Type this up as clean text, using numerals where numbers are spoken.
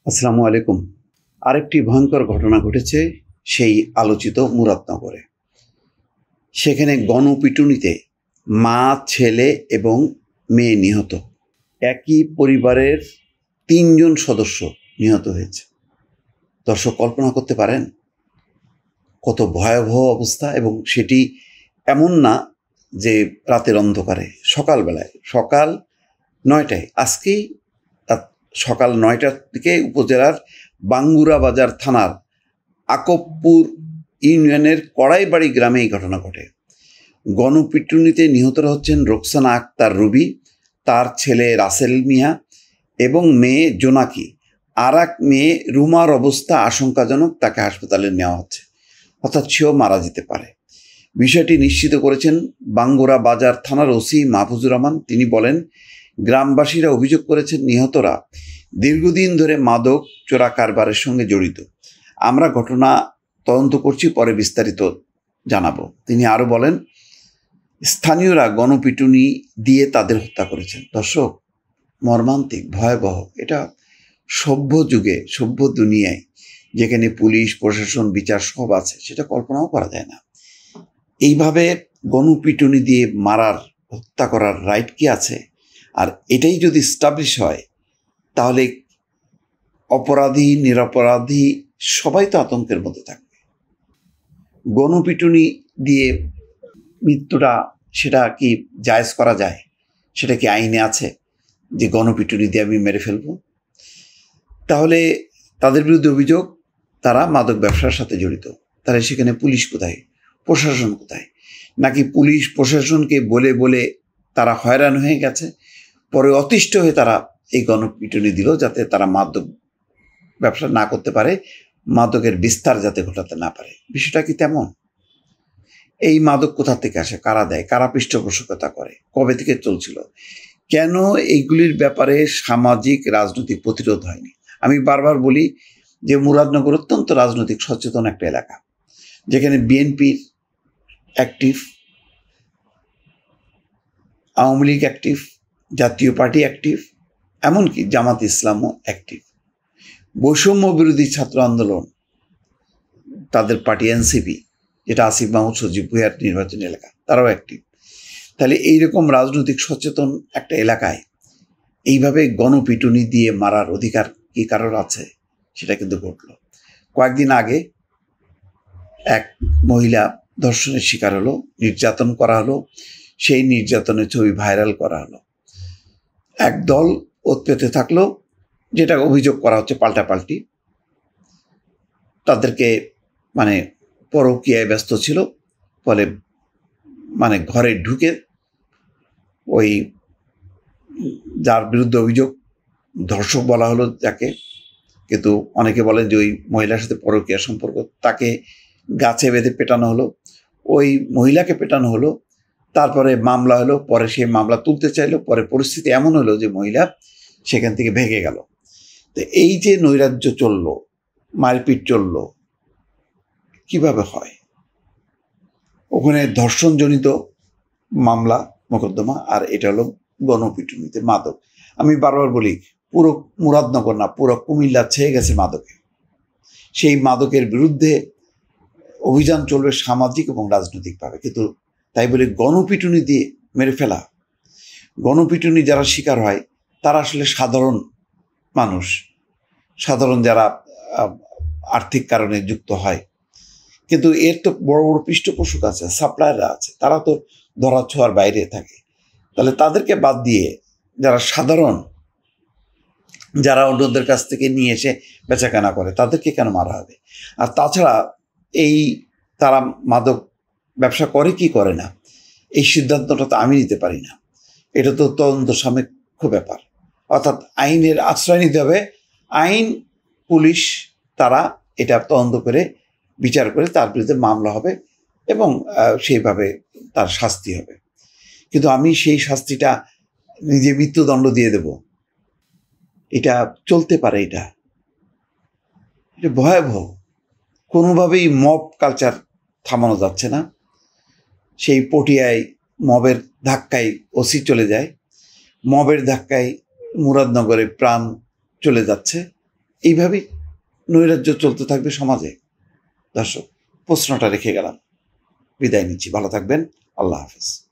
আসসালামু আলাইকুম। আরেকটি ভয়ঙ্কর ঘটনা ঘটেছে সেই আলোচিত মুরাদনগরে। সেখানে গণপিটুনিতে মা, ছেলে এবং মেয়ে নিহত। একই পরিবারের ৩ জন সদস্য নিহত হয়েছে। দর্শক কল্পনা করতে পারেন কত ভয়াবহ অবস্থা, এবং সেটি এমন না যে রাতের অন্ধকারে, সকালবেলায়, সকাল ৯টায়। আজকেই সকাল ৯টার দিকে উপজেলার বাঙ্গুরা বাজার থানার আকবপুর ইউনিয়নের কড়াইবাড়ি গ্রামে এই ঘটনা ঘটে। গণপিটুনিতে নিহতরা হচ্ছেন রোকসানা আক্তার রুবি, তার ছেলে রাসেল মিয়া এবং মেয়ে জোনাকি। আর এক মেয়ে রুমার অবস্থা আশঙ্কাজনক, তাকে হাসপাতালে নেওয়া হচ্ছে, অর্থাৎ সেও মারা যেতে পারে। বিষয়টি নিশ্চিত করেছেন বাঙ্গুরা বাজার থানার ওসি মাহফুজুর রহমান। তিনি বলেন, গ্রামবাসীরা অভিযোগ করেছেন নিহতরা দীর্ঘদিন ধরে মাদক চোরা কারবারের সঙ্গে জড়িত। আমরা ঘটনা তদন্ত করছি, পরে বিস্তারিত জানাবো। তিনি আরও বলেন, স্থানীয়রা গণপিটুনি দিয়ে তাদের হত্যা করেছেন। দর্শক, মর্মান্তিক, ভয়াবহ। এটা সভ্য যুগে, সভ্য দুনিয়ায়, যেখানে পুলিশ প্রশাসন বিচার সব আছে, সেটা কল্পনাও করা যায় না। এইভাবে গণপিটুনি দিয়ে মারার, হত্যা করার রাইট কি আছে? আর এটাই যদি স্টাবলিশ হয়, তাহলে অপরাধী নিরপরাধী সবাই তো আতঙ্কের মধ্যে থাকবে। গণপিটুনি দিয়ে মৃত্যুটা, সেটা কি জায়েজ করা যায়? সেটা কি আইনে আছে যে গণপিটুনি দিয়ে আমি মেরে ফেলবো? তাহলে তাদের বিরুদ্ধে অভিযোগ তারা মাদক ব্যবসার সাথে জড়িত। তাহলে সেখানে পুলিশ কোথায়, প্রশাসন কোথায়? নাকি পুলিশ প্রশাসনকে বলে বলে তারা হয়রান হয়ে গেছে, পরে অতিষ্ঠ হয়ে তারা এই গণপিটুনি দিল যাতে তারা মাদক ব্যবসা না করতে পারে, মাদকের বিস্তার যাতে ঘটাতে না পারে। বিষয়টা কি তেমন? এই মাদক কোথা থেকে আসে, কারা দেয়, কারা পৃষ্ঠপোষকতা করে, কবে থেকে চলছিল, কেন এইগুলির ব্যাপারে সামাজিক রাজনৈতিক প্রতিরোধ হয়নি? আমি বারবার বলি যে মুরাদনগর অত্যন্ত রাজনৈতিক সচেতন একটা এলাকা, যেখানে বিএনপির অ্যাক্টিভ, আওয়ামী লীগ অ্যাক্টিভ, জাতীয় পার্টি অ্যাক্টিভ, এমনকি জামাত ইসলামও অ্যাক্টিভ। বৈষম্য বিরোধী ছাত্র আন্দোলন, তাদের পার্টি এনসিপি, যেটা আসিফ মাহমুদ সজীব ভুঁইয়ার নির্বাচনী এলাকা, তারাও অ্যাক্টিভ। তাহলে এইরকম রাজনৈতিক সচেতন একটা এলাকায় এইভাবে গণপিটুনি দিয়ে মারার অধিকার কি কারোর আছে? সেটা কিন্তু ঘটল। কয়েকদিন আগে এক মহিলা ধর্ষণের শিকার হলো, নির্যাতন করা হলো, সেই নির্যাতনের ছবি ভাইরাল করা হলো। একদল ওত পেতে থাকলো, যেটা অভিযোগ করা হচ্ছে পাল্টাপাল্টি। তাদেরকে পরকীয়ায় ব্যস্ত ছিল, ফলে ঘরে ঢুকে ওই যার বিরুদ্ধে অভিযোগ, ধর্ষক বলা হলো যাকে, কিন্তু অনেকে বলেন যে ওই মহিলার সাথে পরকীয়া সম্পর্ক, তাকে গাছে বেঁধে পেটানো হলো, ওই মহিলাকে পেটানো হলো। তারপরে মামলা হলো, পরে সেই মামলা তুলতে চাইলো, পরে পরিস্থিতি এমন হলো যে মহিলা সেখান থেকে ভেগে গেল। তো এই যে নৈরাজ্য চললো, মারপিট চললো, কিভাবে হয়? ওখানে ধর্ষণজনিত মামলা মোকদ্দমা, আর এটা হলো গণপিটুনিতে মাদক। আমি বারবার বলি, পুরো মুরাদনগর না, পুরো কুমিল্লা ছেয়ে গেছে মাদকে। সেই মাদকের বিরুদ্ধে অভিযান চলবে সামাজিক এবং রাজনৈতিকভাবে, কিন্তু তাই বলে গণপিটুনি দিয়ে মেরে ফেলা। গণপিটুনি যারা শিকার হয় তারা আসলে সাধারণ মানুষ, সাধারণ যারা আর্থিক কারণে যুক্ত হয়, কিন্তু এর তো বড় বড় পৃষ্ঠপোষক আছে, সাপ্লায়াররা আছে, তারা তো ধরা ছোঁয়ার বাইরে থাকে। তাহলে তাদেরকে বাদ দিয়ে যারা সাধারণ, যারা অন্যদের কাছ থেকে নিয়ে এসে বেচাকেনা করে, তাদেরকে কেন মারা হবে? আর তাছাড়া এই তারা মাদক ব্যবসা করে কি করে না, এই সিদ্ধান্তটা তো আমি নিতে পারি না। এটা তো তদন্ত সাপেক্ষ ব্যাপার, অর্থাৎ আইনের আশ্রয় নিতে হবে। আইন, পুলিশ, তারা এটা তদন্ত করে বিচার করে তার বিরুদ্ধে মামলা হবে এবং সেইভাবে তার শাস্তি হবে। কিন্তু আমি সেই শাস্তিটা নিজে মৃত্যুদণ্ড দিয়ে দেব, এটা চলতে পারে? এটা ভয়াবহ। কোনোভাবেই মব কালচার থামানো যাচ্ছে না। সেই পটিয়ায় মবের ধাক্কায় ওসি চলে যায়, মবের ধাক্কায় মুরাদনগরে প্রাণ চলে যাচ্ছে, এইভাবেই নৈরাজ্য চলতে থাকবে সমাজে। দর্শক, প্রশ্নটা রেখে গেলাম। বিদায় নিচ্ছি, ভালো থাকবেন। আল্লাহ হাফেজ।